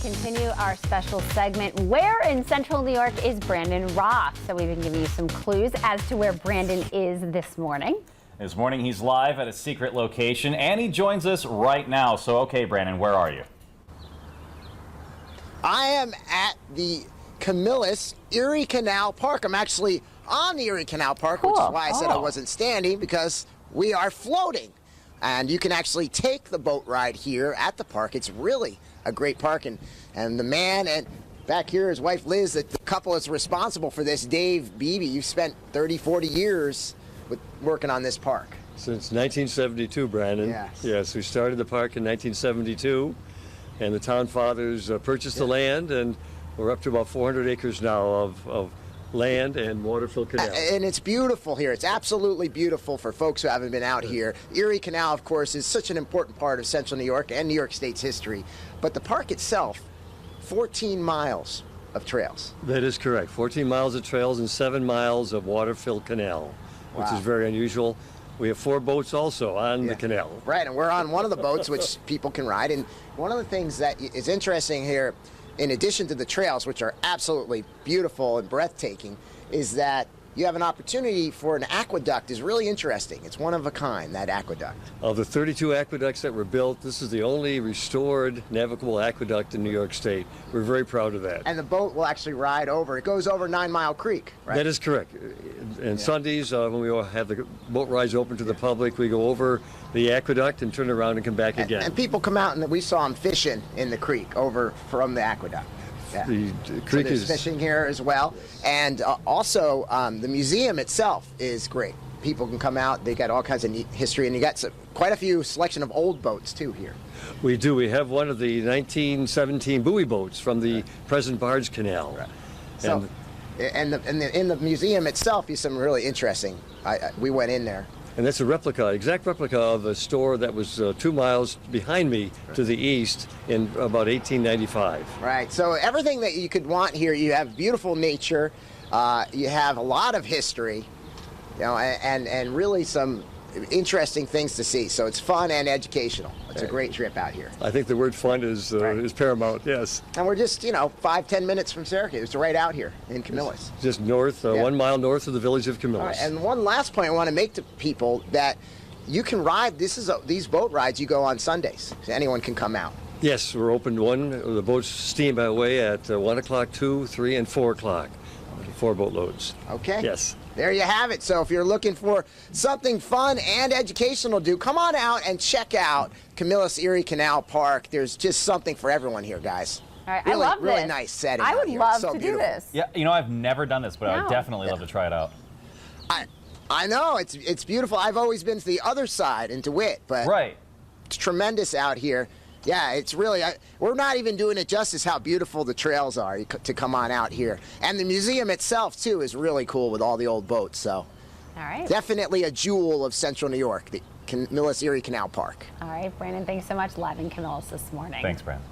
we continue our special segment, Where in Central New York is Brandon Roth? So we've been giving you some clues as to where Brandon is this morning. This morning he's live at a secret location and he joins us right now. So, okay, Brandon, where are you? I am at the Camillus Erie Canal Park. I'm actually on the Erie Canal Park, Cool. which is why I said I Oh. wasn't standing, because we are floating. And you can actually take the boat ride here at the park. It's really a great park. And the man, and back here, his wife Liz, the couple that's responsible for this, Dave Beebe. You've spent 30, 40 years working on this park. Since 1972, Brandon. Yes. Yes, we started the park in 1972, and the town fathers purchased the land, and we're up to about 400 acres now of land and water-filled canal. And it's beautiful here. It's absolutely beautiful for folks who haven't been out here. Erie Canal, of course, is such an important part of Central New York and New York State's history. But the park itself, 14 miles of trails. That is correct. 14 miles of trails and 7 miles of water-filled canal, which Wow. is very unusual. We have 4 boats also on the canal. Right, and we're on one of the boats which people can ride. And one of the things that is interesting here, in addition to the trails, which are absolutely beautiful and breathtaking, is that you have an opportunity for an aqueduct. Is really interesting. It's one of a kind, that aqueduct. Of the 32 aqueducts that were built, this is the only restored navigable aqueduct in New York State. We're very proud of that. And the boat will actually ride over. It goes over 9 Mile Creek, right? That is correct. And Sundays, when we have the boat rides open to the public, we go over the aqueduct and turn around and come back again. And people come out, and we saw them fishing in the creek over from the aqueduct. Yeah. The So creek there's is fishing here as well. And also, the museum itself is great. People can come out. They got all kinds of neat history, and you got quite a few selection of old boats too here. We do. We have one of the 1917 buoy boats from the present barge canal. Right. So, And, in the museum itself is some really interesting. We went in there. and that's a replica, exact replica of a store that was 2 miles behind me to the east in about 1895. Right. So everything that you could want here, you have beautiful nature, you have a lot of history, and really some interesting things to see. So it's fun and educational. It's a great trip out here. I think the word fun is paramount, yes. And we're just, 5-10 minutes from Syracuse. It's right out here in Camillus. Just north, 1 mile north of the village of Camillus. All right, and one last point I want to make to people, that you can ride, these boat rides you go on Sundays. So anyone can come out. Yes, we're open the boats steam by way at 1 o'clock, 2, 3, and 4 o'clock. 4 boat loads. Okay. Yes. There you have it. So if you're looking for something fun and educational to do, come on out and check out Camillus Erie Canal Park. There's just something for everyone here, guys. All right, Really, I love this. really nice setting. I out would here. love So to beautiful. do this. Yeah, I've never done this, but I would No. definitely love to try it out. I know it's beautiful. I've always been to the other side in DeWitt, but Right. it's tremendous out here. Yeah, it's really, we're not even doing it justice how beautiful the trails are to come on out here. And the museum itself, too, is really cool with all the old boats. So All right. definitely a jewel of Central New York, the Camillus Erie Canal Park. All right, Brandon, thanks so much. Live in Camillus this morning. Thanks, Brandon.